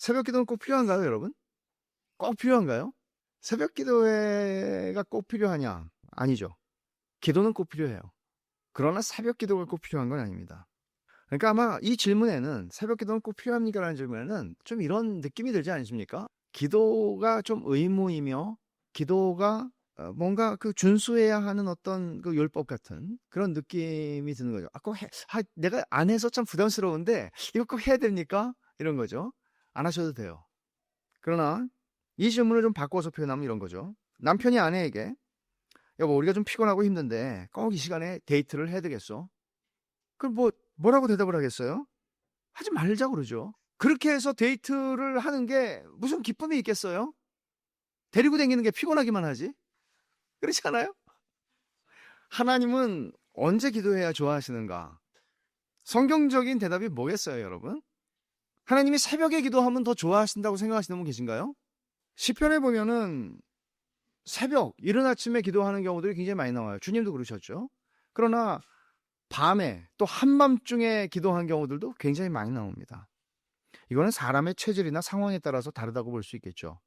새벽 기도는 꼭 필요한가요, 여러분? 꼭 필요한가요? 새벽 기도회가 꼭 필요하냐? 아니죠. 기도는 꼭 필요해요. 그러나 새벽 기도가 꼭 필요한 건 아닙니다. 그러니까 아마 이 질문에는 새벽 기도는 꼭 필요합니까? 라는 질문에는 좀 이런 느낌이 들지 않으십니까? 기도가 좀 의무이며 기도가 뭔가 그 준수해야 하는 어떤 그 율법 같은 그런 느낌이 드는 거죠. 내가 안 해서 참 부담스러운데 이거 꼭 해야 됩니까? 이런 거죠. 안 하셔도 돼요. 그러나 이 질문을 좀 바꿔서 표현하면 이런 거죠. 남편이 아내에게 여보 우리가 좀 피곤하고 힘든데 꼭 이 시간에 데이트를 해야 되겠어? 그럼 뭐라고 대답을 하겠어요? 하지 말자 그러죠. 그렇게 해서 데이트를 하는 게 무슨 기쁨이 있겠어요? 데리고 다니는 게 피곤하기만 하지. 그렇지 않아요? 하나님은 언제 기도해야 좋아하시는가? 성경적인 대답이 뭐겠어요, 여러분? 하나님이 새벽에 기도하면 더 좋아하신다고 생각하시는 분 계신가요? 시편에 보면은 새벽, 이른 아침에 기도하는 경우들이 굉장히 많이 나와요. 주님도 그러셨죠. 그러나 밤에 또 한밤중에 기도한 경우들도 굉장히 많이 나옵니다. 이거는 사람의 체질이나 상황에 따라서 다르다고 볼 수 있겠죠.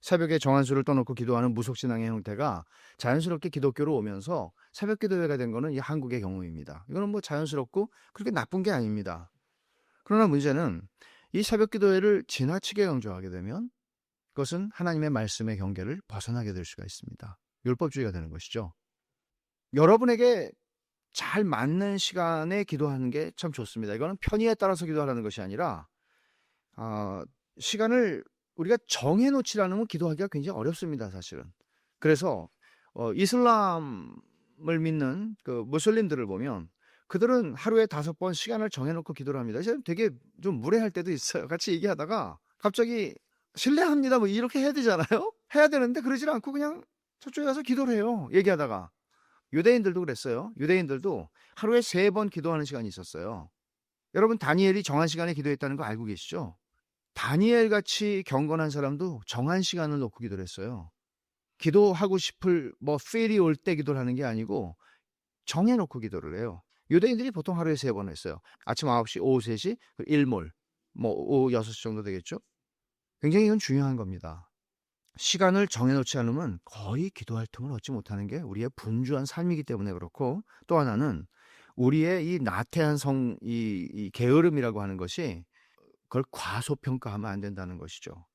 새벽에 정한수를 떠놓고 기도하는 무속신앙의 형태가 자연스럽게 기독교로 오면서 새벽 기도회가 된 거는 이 한국의 경우입니다. 이거는 뭐 자연스럽고 그렇게 나쁜 게 아닙니다. 그러나 문제는 이 새벽 기도회를 지나치게 강조하게 되면 그것은 하나님의 말씀의 경계를 벗어나게 될 수가 있습니다. 율법주의가 되는 것이죠. 여러분에게 잘 맞는 시간에 기도하는 게 참 좋습니다. 이거는 편의에 따라서 기도하라는 것이 아니라 시간을 우리가 정해놓지라는 건 기도하기가 굉장히 어렵습니다, 사실은. 그래서 이슬람을 믿는 그 무슬림들을 보면 그들은 하루에 5번 시간을 정해놓고 기도를 합니다. 이제 되게 좀 무례할 때도 있어요. 같이 얘기하다가 갑자기 실례합니다 뭐 이렇게 해야 되잖아요. 해야 되는데 그러질 않고 그냥 저쪽에 가서 기도를 해요. 얘기하다가. 유대인들도 그랬어요. 유대인들도 하루에 3번 기도하는 시간이 있었어요. 여러분 다니엘이 정한 시간에 기도했다는 거 알고 계시죠? 다니엘 같이 경건한 사람도 정한 시간을 놓고 기도를 했어요. 기도하고 싶을 필이 올 때 기도를 하는 게 아니고 정해놓고 기도를 해요. 유대인들이 보통 하루에 3번 했어요. 아침 9시, 오후 3시, 일몰, 오후 6시 정도 되겠죠? 굉장히 이건 중요한 겁니다. 시간을 정해놓지 않으면 거의 기도할 틈을 얻지 못하는 게 우리의 분주한 삶이기 때문에 그렇고, 또 하나는 우리의 이 나태한 이 게으름이라고 하는 것이 그걸 과소평가하면 안 된다는 것이죠.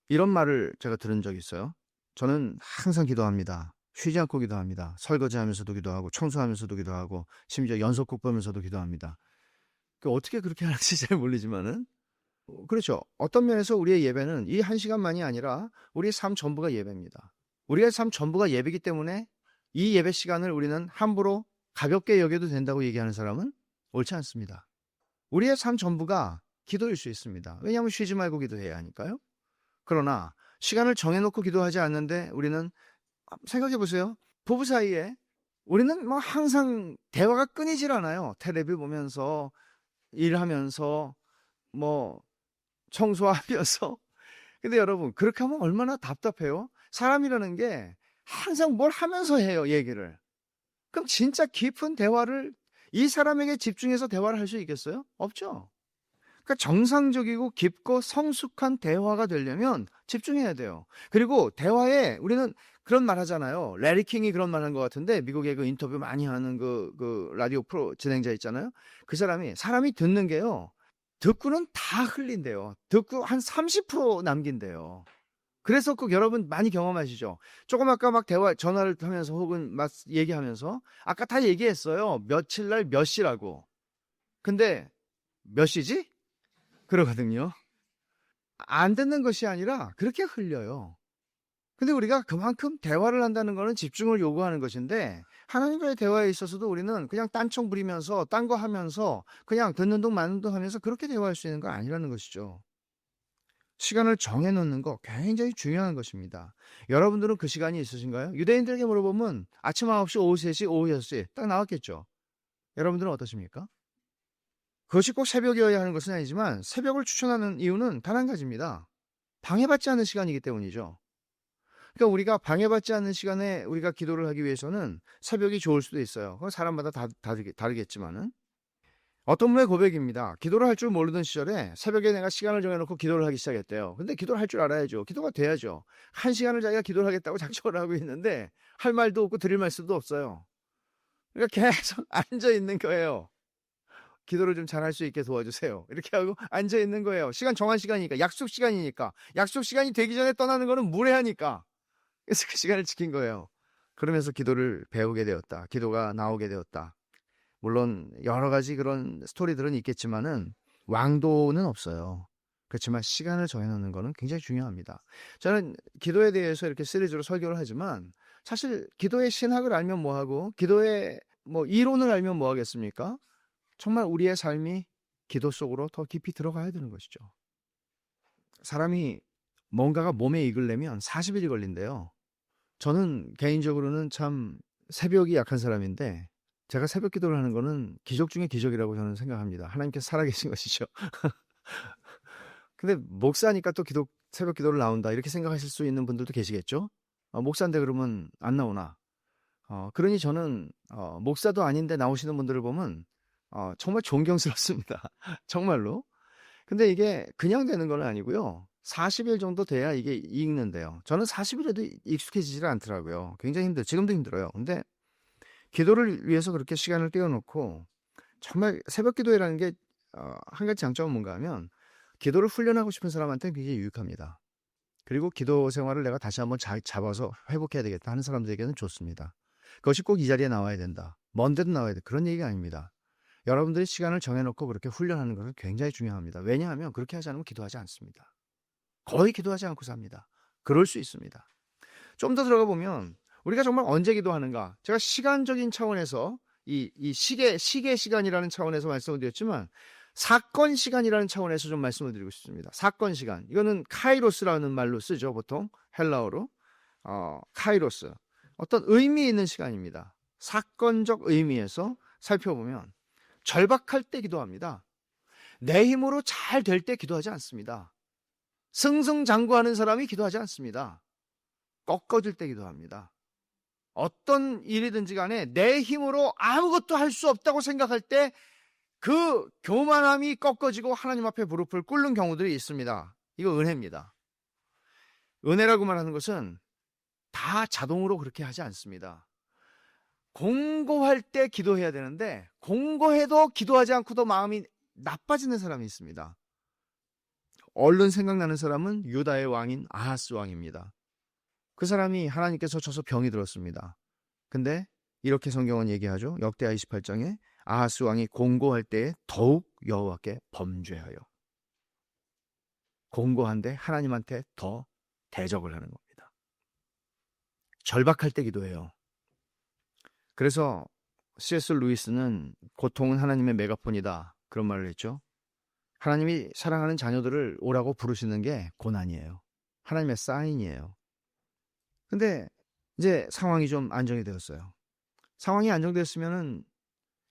이런 말을 제가 들은 적이 있어요. 저는 항상 기도합니다. 쉬지 않고 기도합니다. 설거지하면서도 기도하고 청소하면서도 기도하고 심지어 연속곡 보면서도 기도합니다. 어떻게 그렇게 하는지 잘 모르지만은 그렇죠. 어떤 면에서 우리의 예배는 이 1시간만이 아니라 우리의 삶 전부가 예배입니다. 우리의 삶 전부가 예배이기 때문에 이 예배 시간을 우리는 함부로 가볍게 여겨도 된다고 얘기하는 사람은 옳지 않습니다. 우리의 삶 전부가 기도일 수 있습니다. 왜냐하면 쉬지 말고 기도해야 하니까요. 그러나 시간을 정해놓고 기도하지 않는데 우리는 생각해 보세요. 부부 사이에 우리는 뭐 항상 대화가 끊이질 않아요. 텔레비 보면서 일하면서 뭐 청소하면서. 근데 여러분 그렇게 하면 얼마나 답답해요. 사람이라는 게 항상 뭘 하면서 해요, 얘기를. 그럼 진짜 깊은 대화를 이 사람에게 집중해서 대화를 할 수 있겠어요? 없죠. 그러니까 정상적이고 깊고 성숙한 대화가 되려면 집중해야 돼요. 그리고 대화에 우리는 그런 말 하잖아요. 레리 킹이 그런 말 한 것 같은데, 미국의 그 인터뷰 많이 하는 그 라디오 프로 진행자 있잖아요. 그 사람이 듣는 게요. 듣고는 다 흘린대요. 듣고 한 30% 남긴대요. 그래서 꼭 여러분 많이 경험하시죠? 조금 아까 막 전화를 하면서 혹은 막 얘기하면서 아까 다 얘기했어요. 며칠 날 몇 시라고. 근데 몇 시지? 그러거든요. 안 듣는 것이 아니라 그렇게 흘려요. 근데 우리가 그만큼 대화를 한다는 거는 집중을 요구하는 것인데, 하나님과의 대화에 있어서도 우리는 그냥 딴청 부리면서 딴 거 하면서 그냥 듣는 둥 마는 둥 하면서 그렇게 대화할 수 있는 거 아니라는 것이죠. 시간을 정해놓는 거 굉장히 중요한 것입니다. 여러분들은 그 시간이 있으신가요? 유대인들에게 물어보면 아침 9시, 오후 3시, 오후 6시 딱 나왔겠죠. 여러분들은 어떠십니까? 그것이 꼭 새벽이어야 하는 것은 아니지만 새벽을 추천하는 이유는 단 한 가지입니다. 방해받지 않는 시간이기 때문이죠. 그러니까 우리가 방해받지 않는 시간에 우리가 기도를 하기 위해서는 새벽이 좋을 수도 있어요. 그건 사람마다 다르겠지만은. 어떤 분의 고백입니다. 기도를 할 줄 모르던 시절에 새벽에 내가 시간을 정해놓고 기도를 하기 시작했대요. 근데 기도를 할 줄 알아야죠. 기도가 돼야죠. 1시간을 자기가 기도를 하겠다고 작정을 하고 있는데 할 말도 없고 드릴 말씀도 없어요. 그러니까 계속 앉아 있는 거예요. 기도를 좀 잘할 수 있게 도와주세요. 이렇게 하고 앉아 있는 거예요. 시간 정한 시간이니까, 약속 시간이니까. 약속 시간이 되기 전에 떠나는 거는 무례하니까. 그래서 그 시간을 지킨 거예요. 그러면서 기도를 배우게 되었다. 기도가 나오게 되었다. 물론 여러 가지 그런 스토리들은 있겠지만은 왕도는 없어요. 그렇지만 시간을 정해놓는 거는 굉장히 중요합니다. 저는 기도에 대해서 이렇게 시리즈로 설교를 하지만 사실 기도의 신학을 알면 뭐하고 기도의 뭐 이론을 알면 뭐 하겠습니까? 정말 우리의 삶이 기도 속으로 더 깊이 들어가야 되는 것이죠. 사람이 뭔가가 몸에 익으려면 40일이 걸린대요. 저는 개인적으로는 참 새벽이 약한 사람인데 제가 새벽 기도를 하는 거는 기적 중의 기적이라고 저는 생각합니다. 하나님께서 살아계신 것이죠. 근데 목사니까 또 새벽 기도를 나온다 이렇게 생각하실 수 있는 분들도 계시겠죠. 목사인데 그러면 안 나오나. 그러니 저는 목사도 아닌데 나오시는 분들을 보면 정말 존경스럽습니다. 정말로. 근데 이게 그냥 되는 건 아니고요. 40일 정도 돼야 이게 익는데요. 저는 40일에도 익숙해지질 않더라고요. 굉장히 지금도 힘들어요. 근데 기도를 위해서 그렇게 시간을 떼어놓고 정말 새벽 기도회라는 게 한 가지 장점은 뭔가 하면 기도를 훈련하고 싶은 사람한테는 굉장히 유익합니다. 그리고 기도 생활을 내가 다시 한번 잡아서 회복해야 되겠다 하는 사람들에게는 좋습니다. 그것이 꼭 이 자리에 나와야 된다. 먼 데도 나와야 돼. 그런 얘기가 아닙니다. 여러분들이 시간을 정해놓고 그렇게 훈련하는 것은 굉장히 중요합니다. 왜냐하면 그렇게 하지 않으면 기도하지 않습니다. 거의 기도하지 않고 삽니다. 그럴 수 있습니다. 좀 더 들어가 보면 우리가 정말 언제 기도하는가? 제가 시간적인 차원에서 이 시계 시간이라는 차원에서 말씀을 드렸지만 사건 시간이라는 차원에서 좀 말씀을 드리고 싶습니다. 사건 시간. 이거는 카이로스라는 말로 쓰죠. 보통 헬라어로. 카이로스. 어떤 의미 있는 시간입니다. 사건적 의미에서 살펴보면 절박할 때 기도합니다. 내 힘으로 잘 될 때 기도하지 않습니다. 승승장구하는 사람이 기도하지 않습니다. 꺾어질 때 기도합니다. 어떤 일이든지 간에 내 힘으로 아무것도 할 수 없다고 생각할 때 그 교만함이 꺾어지고 하나님 앞에 무릎을 꿇는 경우들이 있습니다. 이거 은혜입니다. 은혜라고 말하는 것은 다 자동으로 그렇게 하지 않습니다. 공고할 때 기도해야 되는데 공고해도 기도하지 않고도 마음이 나빠지는 사람이 있습니다. 얼른 생각나는 사람은 유다의 왕인 아하스 왕입니다. 그 사람이 하나님께서 쳐서 병이 들었습니다. 근데 이렇게 성경은 얘기하죠. 역대하 28장에 아하스 왕이 공고할 때에 더욱 여호와께 범죄하여. 공고한데 하나님한테 더 대적을 하는 겁니다. 절박할 때 기도해요. 그래서 C.S. 루이스는 고통은 하나님의 메가폰이다. 그런 말을 했죠. 하나님이 사랑하는 자녀들을 오라고 부르시는 게 고난이에요. 하나님의 사인이에요. 근데 이제 상황이 좀 안정이 되었어요. 상황이 안정되었으면은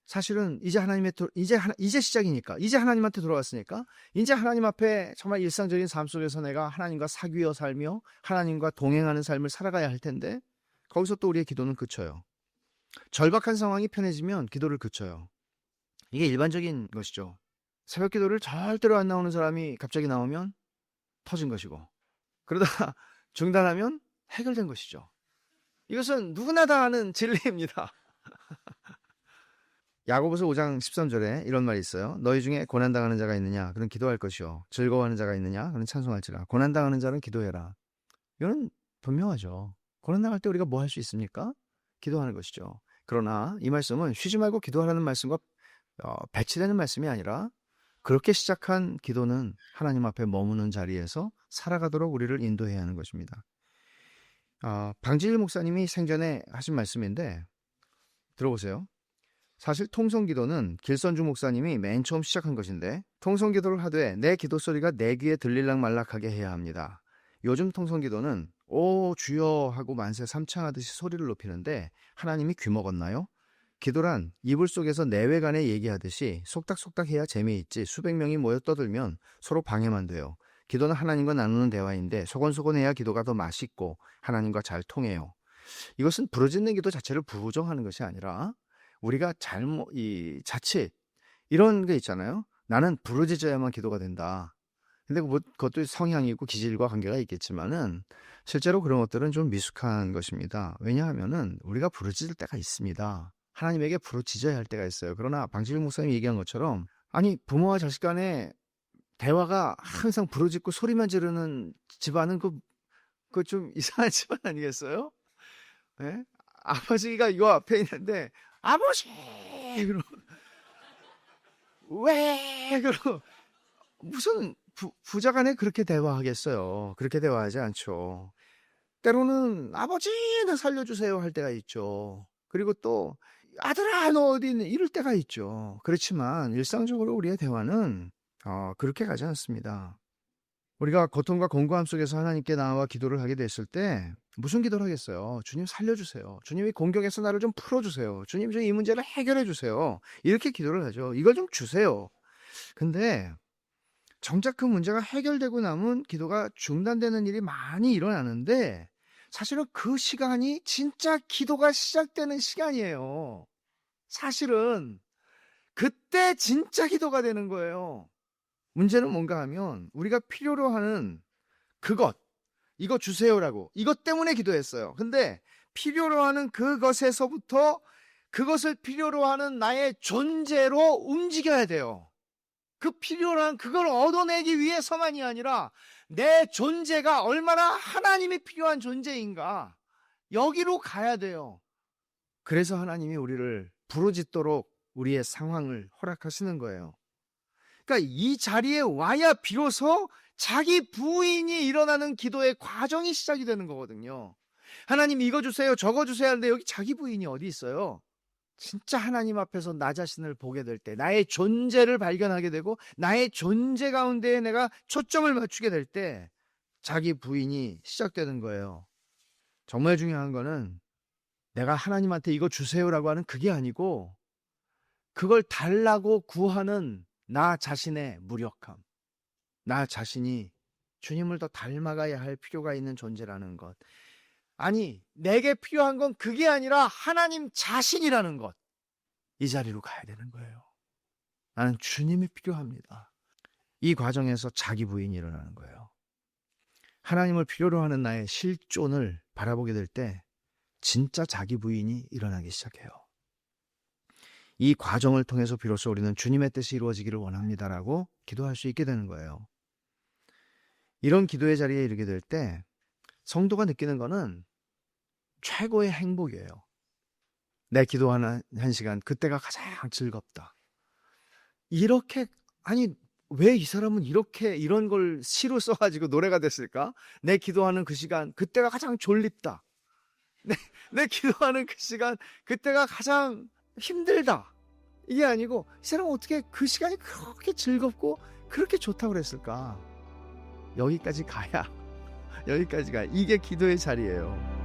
사실은 이제 시작이니까, 이제 하나님한테 돌아왔으니까, 이제 하나님 앞에 정말 일상적인 삶 속에서 내가 하나님과 사귀어 살며 하나님과 동행하는 삶을 살아가야 할 텐데 거기서 또 우리의 기도는 그쳐요. 절박한 상황이 편해지면 기도를 그쳐요. 이게 일반적인 것이죠. 새벽 기도를 절대로 안 나오는 사람이 갑자기 나오면 터진 것이고, 그러다가 중단하면 해결된 것이죠. 이것은 누구나 다 아는 진리입니다. 야고보서 5장 13절에 이런 말이 있어요. 너희 중에 고난당하는 자가 있느냐? 그는 기도할 것이요. 즐거워하는 자가 있느냐? 그는 찬송할지라. 고난당하는 자는 기도해라. 이거는 분명하죠. 고난당할 때 우리가 뭐 할 수 있습니까? 기도하는 것이죠. 그러나 이 말씀은 쉬지 말고 기도하라는 말씀과 배치되는 말씀이 아니라 그렇게 시작한 기도는 하나님 앞에 머무는 자리에서 살아가도록 우리를 인도해야 하는 것입니다. 방지일 목사님이 생전에 하신 말씀인데 들어보세요. 사실 통성기도는 길선주 목사님이 맨 처음 시작한 것인데 통성기도를 하되 내 기도 소리가 내 귀에 들릴락말락하게 해야 합니다. 요즘 통성기도는 오 주여 하고 만세 삼창하듯이 소리를 높이는데 하나님이 귀먹었나요? 기도란 이불 속에서 내외간에 얘기하듯이 속닥속닥 해야 재미있지 수백 명이 모여 떠들면 서로 방해만 돼요. 기도는 하나님과 나누는 대화인데 소곤소곤해야 기도가 더 맛있고 하나님과 잘 통해요. 이것은 부르짖는 기도 자체를 부정하는 것이 아니라 우리가 자칫 이런 게 있잖아요. 나는 부르짖어야만 기도가 된다. 근데 뭐 그것도 성향이고 기질과 관계가 있겠지만은 실제로 그런 것들은 좀 미숙한 것입니다. 왜냐하면은 우리가 부르짖을 때가 있습니다. 하나님에게 부르짖어야 할 때가 있어요. 그러나 방지일 목사님이 얘기한 것처럼 아니 부모와 자식 간에 대화가 항상 부르짖고 소리만 지르는 집안은 그 좀 이상한 집안 아니겠어요? 예? 아버지가 요 앞에 있는데 아버지 그러 왜 그러 무슨 부자간에 그렇게 대화하겠어요. 그렇게 대화하지 않죠. 때로는 아버지 나 살려주세요 할 때가 있죠. 그리고 또 아들아 너 어디 있니 이럴 때가 있죠. 그렇지만 일상적으로 우리의 대화는 그렇게 가지 않습니다. 우리가 고통과 공고함 속에서 하나님께 나와 기도를 하게 됐을 때 무슨 기도를 하겠어요? 주님 살려주세요. 주님이 공격에서 나를 좀 풀어주세요. 주님 이 문제를 해결해 주세요. 이렇게 기도를 하죠. 이걸 좀 주세요. 근데 정작 그 문제가 해결되고 나면 기도가 중단되는 일이 많이 일어나는데 사실은 그 시간이 진짜 기도가 시작되는 시간이에요. 사실은 그때 진짜 기도가 되는 거예요. 문제는 뭔가 하면 우리가 필요로 하는 이거 주세요라고 이것 때문에 기도했어요. 근데 필요로 하는 그것에서부터 그것을 필요로 하는 나의 존재로 움직여야 돼요. 그 필요한 그걸 얻어내기 위해서만이 아니라 내 존재가 얼마나 하나님이 필요한 존재인가 여기로 가야 돼요. 그래서 하나님이 우리를 부르짖도록 우리의 상황을 허락하시는 거예요. 그러니까 이 자리에 와야 비로소 자기 부인이 일어나는 기도의 과정이 시작이 되는 거거든요. 하나님 이거 주세요 저거 주세요 하는데 여기 자기 부인이 어디 있어요? 진짜 하나님 앞에서 나 자신을 보게 될 때, 나의 존재를 발견하게 되고 나의 존재 가운데에 내가 초점을 맞추게 될 때 자기 부인이 시작되는 거예요. 정말 중요한 거는 내가 하나님한테 이거 주세요라고 하는 그게 아니고 그걸 달라고 구하는 나 자신의 무력함, 나 자신이 주님을 더 닮아가야 할 필요가 있는 존재라는 것. 아니, 내게 필요한 건 그게 아니라 하나님 자신이라는 것. 이 자리로 가야 되는 거예요. 나는 주님이 필요합니다. 이 과정에서 자기 부인이 일어나는 거예요. 하나님을 필요로 하는 나의 실존을 바라보게 될 때 진짜 자기 부인이 일어나기 시작해요. 이 과정을 통해서 비로소 우리는 주님의 뜻이 이루어지기를 원합니다라고 기도할 수 있게 되는 거예요. 이런 기도의 자리에 이르게 될 때 성도가 느끼는 거는 최고의 행복이에요. 내 기도하는 한 시간 그때가 가장 즐겁다. 이렇게 아니 왜 이 사람은 이런 걸 시로 써가지고 노래가 됐을까? 내 기도하는 그 시간 그때가 가장 졸립다. 내 기도하는 그 시간 그때가 가장 힘들다. 이게 아니고 이 사람은 어떻게 그 시간이 그렇게 즐겁고 그렇게 좋다고 그랬을까? 여기까지 가야 이게 기도의 자리예요.